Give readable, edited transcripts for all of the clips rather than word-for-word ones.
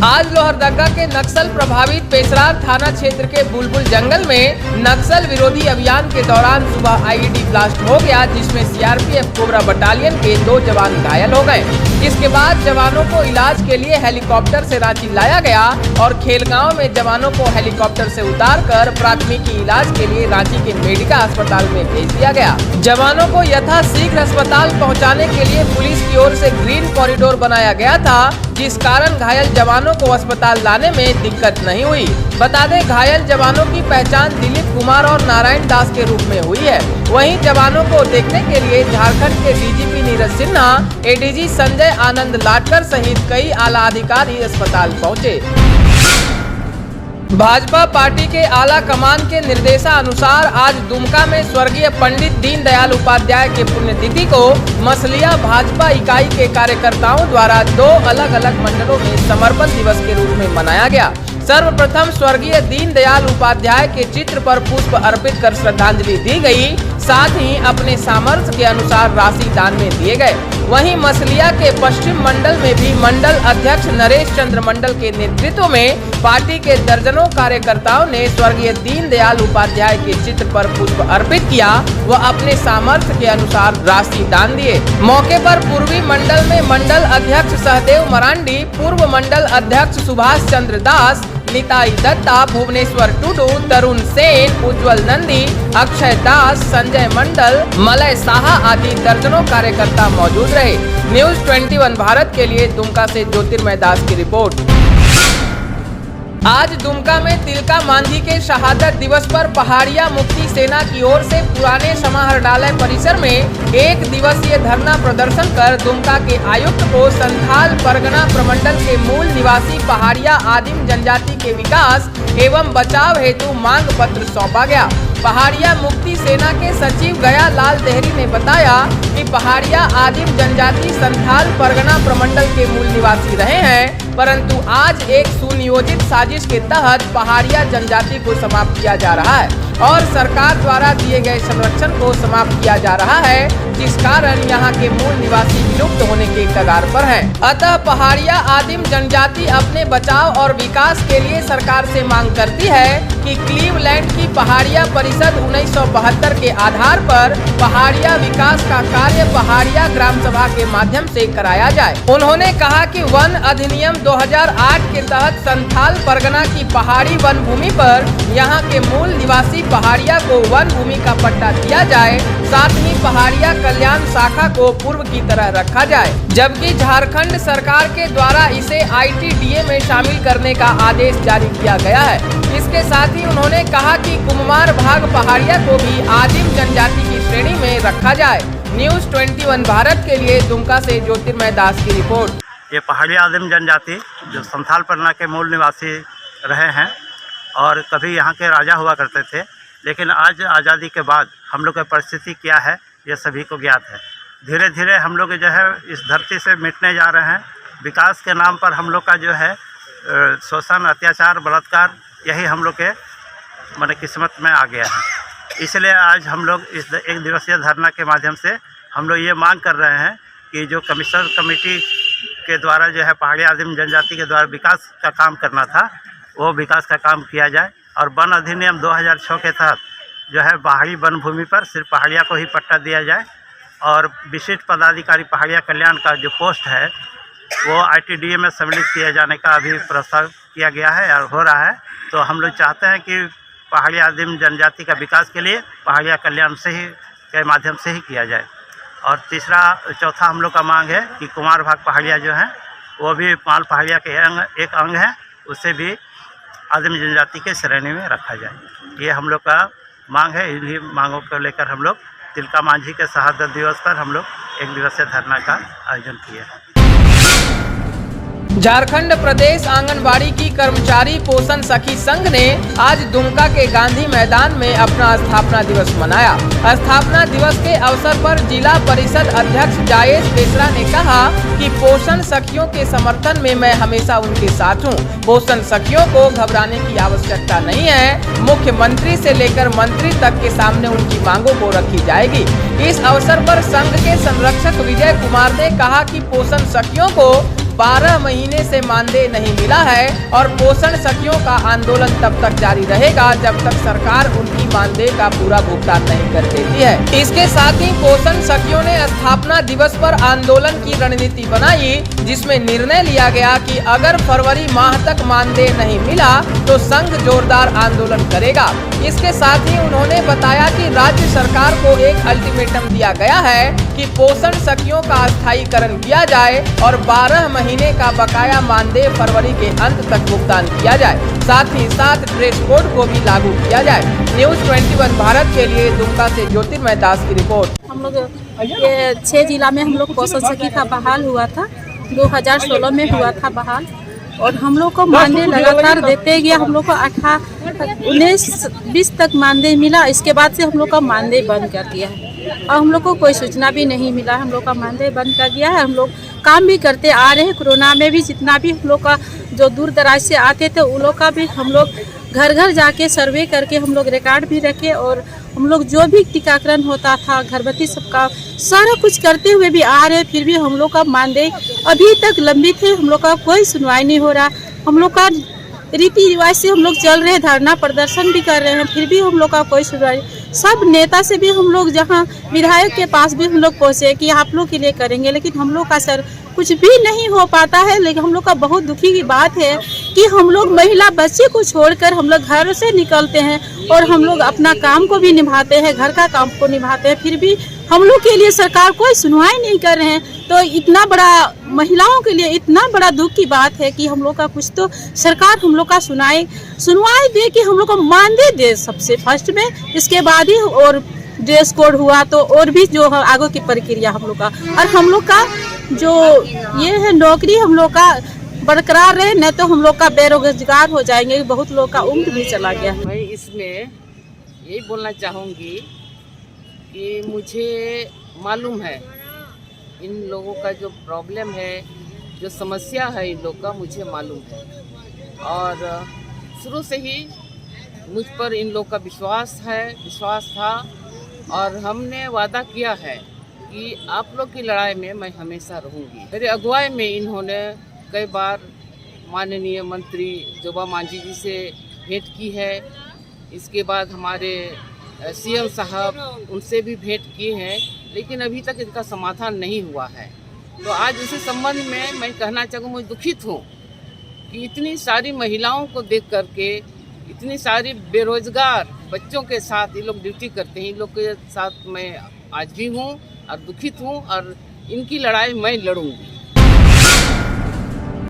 आज लोहरदगा के नक्सल प्रभावित पेशरार थाना क्षेत्र के बुलबुल जंगल में नक्सल विरोधी अभियान के दौरान सुबह आईईडी ब्लास्ट हो गया, जिसमें सीआरपीएफ कोबरा बटालियन के 2 जवान घायल हो गए। इसके बाद जवानों को इलाज के लिए हेलीकॉप्टर से रांची लाया गया और खेलगांव में जवानों को हेलीकॉप्टर से उतारकर प्राथमिकी इलाज के लिए रांची के मेडिका अस्पताल में भेज दिया गया। जवानों को यथाशीघ्र अस्पताल पहुँचाने के लिए पुलिस की ओर से ग्रीन कॉरिडोर बनाया गया था, जिस कारण घायल जवानों को अस्पताल लाने में दिक्कत नहीं हुई। बता दें, घायल जवानों की पहचान दिलीप कुमार और नारायण दास के रूप में हुई है। वहीं जवानों को देखने के लिए झारखंड के डीजीपी नीरज सिन्हा, एडीजी संजय आनंद लाटकर सहित कई आला अधिकारी अस्पताल पहुंचे। भाजपा पार्टी के आला कमान के निर्देशानुसार आज दुमका में स्वर्गीय पंडित दीनदयाल उपाध्याय के पुण्यतिथि को मसलिया भाजपा इकाई के कार्यकर्ताओं द्वारा 2 अलग अलग मंडलों में समर्पण दिवस के रूप में मनाया गया। सर्वप्रथम स्वर्गीय दीनदयाल उपाध्याय के चित्र पर पुष्प अर्पित कर श्रद्धांजलि दी गई, साथ ही अपने सामर्थ्य के अनुसार राशि दान में दिए गए। वहीं मसलिया के पश्चिम मंडल में भी मंडल अध्यक्ष नरेश चंद्र मंडल के नेतृत्व में पार्टी के दर्जनों कार्यकर्ताओं ने स्वर्गीय दीनदयाल उपाध्याय के चित्र पर पुष्प अर्पित किया व अपने सामर्थ्य के अनुसार राशि दान दिए। मौके पर पूर्वी मंडल में मंडल अध्यक्ष सहदेव मरांडी, पूर्व मंडल अध्यक्ष सुभाष चंद्र दास, निताई दत्ता, भुवनेश्वर टुडू, तरुण सेन, उज्जवल नंदी, अक्षय दास, संजय मंडल, मलय साहा आदि दर्जनों कार्यकर्ता मौजूद रहे। न्यूज़ 21 भारत के लिए दुमका से ज्योतिर्मय दास की रिपोर्ट। आज दुमका में तिलका मांझी के शहादत दिवस पर पहाड़िया मुक्ति सेना की ओर से पुराने समाहरणालय परिसर में 1 दिवसीय धरना प्रदर्शन कर दुमका के आयुक्त को संथाल परगना प्रमंडल के मूल निवासी पहाड़िया आदिम जनजाति के विकास एवं बचाव हेतु मांग पत्र सौंपा गया। पहाड़िया मुक्ति सेना के सचिव गया लाल देहरी ने बताया कि पहाड़िया आदिम जनजाति संथाल परगना प्रमंडल के मूल निवासी रहे हैं, परंतु आज एक सुनियोजित साजिश के तहत पहाड़िया जनजाति को समाप्त किया जा रहा है और सरकार द्वारा दिए गए संरक्षण को समाप्त किया जा रहा है, जिस कारण यहाँ के मूल निवासी विलुप्त होने के कगार पर हैं। अतः पहाड़िया आदिम जनजाति अपने बचाव और विकास के लिए सरकार से मांग करती है कि क्लीवलैंड की पहाड़िया परिषद 1972 के आधार पर पहाड़िया विकास का कार्य पहाड़िया ग्राम सभा के माध्यम से कराया जाए। उन्होंने कहा कि वन अधिनियम 2008 के तहत संथाल परगना की पहाड़ी वन भूमि पर यहाँ के मूल निवासी पहाड़िया को वन भूमि का पट्टा दिया जाए, साथ ही पहाड़िया कल्याण शाखा को पूर्व की तरह रखा जाए, जबकि झारखंड सरकार के द्वारा इसे ITDA में शामिल करने का आदेश जारी किया गया है। इसके साथ ही उन्होंने कहा कि कुम्मार भाग पहाड़िया को भी आदिम जनजाति की श्रेणी में रखा जाए। न्यूज़ 21 भारत के लिए दुमका से ज्योतिर्मय दास की रिपोर्ट। ये पहाड़िया आदिम जनजाति जो संथाल परगना के मूल निवासी रहे हैं और कभी यहाँ के राजा हुआ करते थे, लेकिन आज आज़ादी के बाद हम लोग की परिस्थिति क्या है ये सभी को ज्ञात है। धीरे धीरे हम लोग जो है इस धरती से मिटने जा रहे हैं। विकास के नाम पर हम लोग का जो है शोषण, अत्याचार, बलात्कार यही हम लोग के माने किस्मत में आ गया है। इसलिए आज हम लोग इस 1 दिवसीय धरना के माध्यम से हम लोग ये मांग कर रहे हैं कि जो कमिश्नर कमेटी के द्वारा जो है पहाड़िया आदिम जनजाति के द्वारा विकास का काम करना था, वो विकास का काम किया जाए और वन अधिनियम 2006 के तहत जो है पहाड़ी वन भूमि पर सिर्फ पहाड़िया को ही पट्टा दिया जाए और विशिष्ट पदाधिकारी पहाड़िया कल्याण का जो पोस्ट है वो ITDA में सम्मिलित किए जाने का अभी प्रस्ताव किया गया है और हो रहा है। तो हम लोग चाहते हैं कि पहाड़िया आदिम जनजाति का विकास के लिए पहाड़िया कल्याण से ही के माध्यम से ही किया जाए। और चौथा हम लोग का मांग है कि कुमार भाग पहाड़िया जो है वो भी माल पहाड़िया के एक अंग है, उसे भी आदिम जनजाति के श्रेणी में रखा जाए। ये हम लोग का मांग है। इन्हीं मांगों को लेकर हम लोग तिलका मांझी के शहादत दिवस पर हम लोग 1 दिवसीय धरना का आयोजन किए हैं। झारखंड प्रदेश आंगनबाड़ी की कर्मचारी पोषण सखी संघ ने आज दुमका के गांधी मैदान में अपना स्थापना दिवस मनाया। स्थापना दिवस के अवसर पर जिला परिषद अध्यक्ष जायेश बेसरा ने कहा कि पोषण सखियों के समर्थन में मैं हमेशा उनके साथ हूं। पोषण सखियों को घबराने की आवश्यकता नहीं है। मुख्यमंत्री से लेकर मंत्री तक के सामने उनकी मांगों को रखी जाएगी। इस अवसर पर संघ के संरक्षक विजय कुमार ने कहा कि पोषण सखियों को 12 महीने से मानदेय नहीं मिला है और पोषण सखियों का आंदोलन तब तक जारी रहेगा जब तक सरकार उनकी मानदेय का पूरा भुगतान नहीं कर देती है। इसके साथ ही पोषण सखियों ने स्थापना दिवस पर आंदोलन की रणनीति बनाई, जिसमें निर्णय लिया गया कि अगर फरवरी माह तक मानदेय नहीं मिला तो संघ जोरदार आंदोलन करेगा। इसके साथ ही उन्होंने बताया कि राज्य सरकार को एक अल्टीमेटम दिया गया है कि पोषण सखियों का स्थायीकरण किया जाए और 12 महीने का बकाया मानदेय फरवरी के अंत तक भुगतान किया जाए। साथ ही साथ ड्रेस कोड को भी लागू किया जाए। न्यूज़ 21 भारत के लिए दुमका से ज्योतिर्मय दास की रिपोर्ट। हम लोग ये 6 जिला में हम लोग पोषण सखी का बहाल हुआ था, 2016 में हुआ था बहाल, और हम लोग को मानदेय लगातार देते गया। हम लोग को 19-20 तक मानदेय मिला। इसके बाद से हम लोग का मानदेय बंद कर दिया है और हम लोग को कोई सूचना भी नहीं मिला। हम लोग का मानदेय बंद कर दिया है। हम लोग काम भी करते आ रहे हैं। कोरोना में भी जितना भी हम लोग का जो दूर दराज से आते थे उन लोग का भी हम लोग घर घर जाके सर्वे करके हम लोग रिकॉर्ड भी रखे, और हम लोग जो भी टीकाकरण होता था गर्भवती सबका सारा कुछ करते हुए भी आ रहे। फिर भी हम लोग का मानदेय अभी तक लंबित है। हम लोग का कोई सुनवाई नहीं हो रहा। हम लोग का रीति रिवाज से हम लोग चल रहे, धरना प्रदर्शन भी कर रहे हैं, फिर भी हम लोग का कोई सुनवाई। सब नेता से भी हम लोग जहां विधायक के पास भी हम लोग पहुंचे कि आप लोग के लिए करेंगे, लेकिन हम लोग का सर कुछ भी नहीं हो पाता है। लेकिन हम लोग का बहुत दुखी की बात है कि हम लोग महिला बच्चे को छोड़कर हम लोग घर से निकलते हैं और हम लोग अपना काम को भी निभाते हैं, घर का काम को निभाते हैं, फिर भी हम लोग के लिए सरकार कोई सुनवाई नहीं कर रहे हैं। तो इतना बड़ा महिलाओं के लिए इतना बड़ा दुख की बात है कि हम लोग का कुछ तो सरकार हम लोग का सुनवाई दे कि हम लोग को मानदेय दे सबसे फर्स्ट में, इसके बाद ही और ड्रेस कोड हुआ तो और भी जो आगे की प्रक्रिया हम लोग का, और हम लोग का जो ये है नौकरी हम लोग का बरकरार रहे, नहीं तो हम लोग का बेरोजगार हो जाएंगे। बहुत लोग का उम्र भी चला गया। मैं इसमें यही बोलना चाहूँगी कि मुझे मालूम है इन लोगों का जो प्रॉब्लम है, जो समस्या है इन लोग का मुझे मालूम है, और शुरू से ही मुझ पर इन लोग का विश्वास था, और हमने वादा किया है कि आप लोग की लड़ाई में मैं हमेशा रहूँगी। मेरे अगुवाई में इन्होंने कई बार माननीय मंत्री जोबा मांझी जी से भेंट की है। इसके बाद हमारे सीएम साहब उनसे भी भेंट किए हैं, लेकिन अभी तक इसका समाधान नहीं हुआ है। तो आज इसी संबंध में मैं कहना चाहूँगा, मैं दुखित हूँ कि इतनी सारी महिलाओं को देख करके, इतनी सारी बेरोजगार बच्चों के साथ ये लोग ड्यूटी करते हैं, इन लोग के साथ मैं आज भी हूँ और दुखित हूँ, और इनकी लड़ाई मैं लड़ूंगी।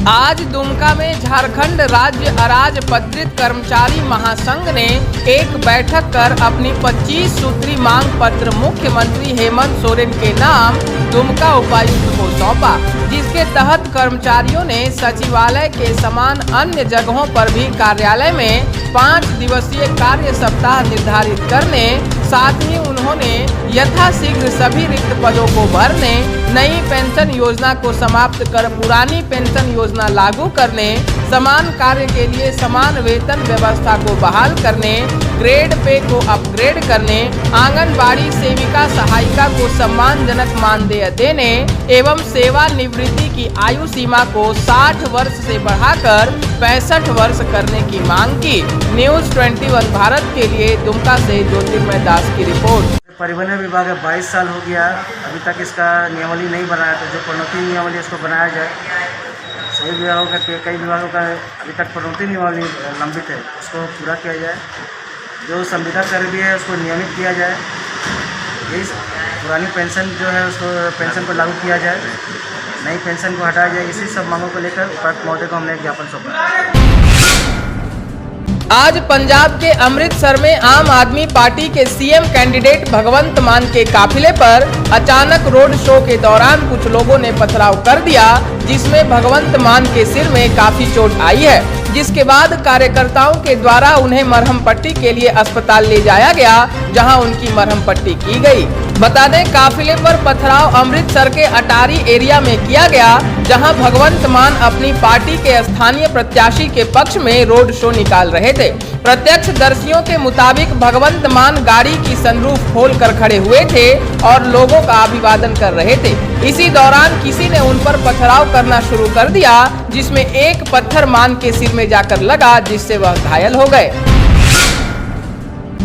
आज दुमका में झारखंड राज्य अराजपत्रित कर्मचारी महासंघ ने एक बैठक कर अपनी 25 सूत्री मांग पत्र मुख्यमंत्री हेमंत सोरेन के नाम दुमका उपायुक्त को सौंपा, जिसके तहत कर्मचारियों ने सचिवालय के समान अन्य जगहों पर भी कार्यालय में 5 दिवसीय कार्य सप्ताह निर्धारित करने, साथ ही उन्होंने यथाशीघ्र सभी रिक्त पदों को भरने, नई पेंशन योजना को समाप्त कर पुरानी पेंशन योजना लागू करने, समान कार्य के लिए समान वेतन व्यवस्था को बहाल करने, ग्रेड पे को अपग्रेड करने, आंगनबाड़ी सेविका सहायिका को सम्मानजनक मानदेय देने एवं सेवानिवृत्ति की आयु सीमा को 60 वर्ष से बढ़ाकर 65 वर्ष करने की मांग की। न्यूज़ 21 भारत के लिए दुमका से ज्योतिर्मय दास की रिपोर्ट। परिवहन विभाग 22 साल हो गया, अभी तक इसका नियमावली नहीं बनाया, तो जो प्रोन्नति नियमावली इसको बनाया जाए। सभी विभागों का कई विभागों का अभी तक प्रोन्नति नियमावली लंबित है, उसको पूरा किया जाए। जो संविदा कर्मी है उसको नियमित किया जाए। यही पुरानी पेंशन जो है उसको पेंशन को लागू किया जाए, नई पेंशन को हटाया जाए। इसी सब मांगों को लेकर उपायुक्त महोदय को हमने एक ज्ञापन सौंपा। आज पंजाब के अमृतसर में आम आदमी पार्टी के सीएम कैंडिडेट भगवंत मान के काफिले पर अचानक रोड शो के दौरान कुछ लोगों ने पथराव कर दिया, जिसमें भगवंत मान के सिर में काफी चोट आई है, जिसके बाद कार्यकर्ताओं के द्वारा उन्हें मरहम पट्टी के लिए अस्पताल ले जाया गया, जहां उनकी मरहम पट्टी की गई। बता दें काफिले पर पथराव अमृतसर के अटारी एरिया में किया गया, जहां भगवंत मान अपनी पार्टी के स्थानीय प्रत्याशी के पक्ष में रोड शो निकाल रहे थे। प्रत्यक्षदर्शियों के मुताबिक भगवंत मान गाड़ी की सनरूफ खोलकर खड़े हुए थे और लोगों का अभिवादन कर रहे थे। इसी दौरान किसी ने उन पर पथराव करना शुरू कर दिया, जिसमें एक पत्थर मान के सिर में जाकर लगा, जिससे वह घायल हो गए।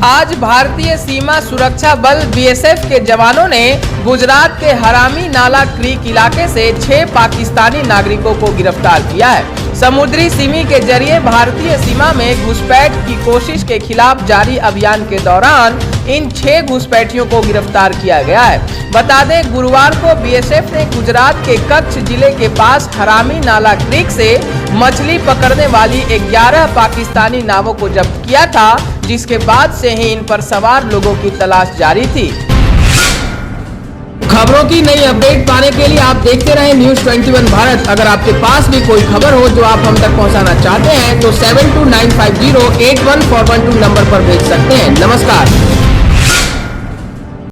आज भारतीय सीमा सुरक्षा बल बीएसएफ के जवानों ने गुजरात के हरामी नाला क्रीक इलाके से 6 पाकिस्तानी नागरिकों को गिरफ्तार किया है। समुद्री सिमी के जरिए भारतीय सीमा में घुसपैठ की कोशिश के खिलाफ जारी अभियान के दौरान इन 6 घुसपैठियों को गिरफ्तार किया गया है। बता दें गुरुवार को बीएसएफ ने गुजरात के कच्छ जिले के पास हरामी नाला क्रीक से मछली पकड़ने वाली 11 पाकिस्तानी नावों को जब्त किया था, जिसके बाद से ही इन पर सवार लोगों की तलाश जारी थी। खबरों की नई अपडेट पाने के लिए आप देखते रहें न्यूज़ 21 भारत। अगर आपके पास भी कोई खबर हो जो आप हम तक पहुंचाना चाहते हैं तो 7295081412 नंबर पर भेज सकते हैं। नमस्कार।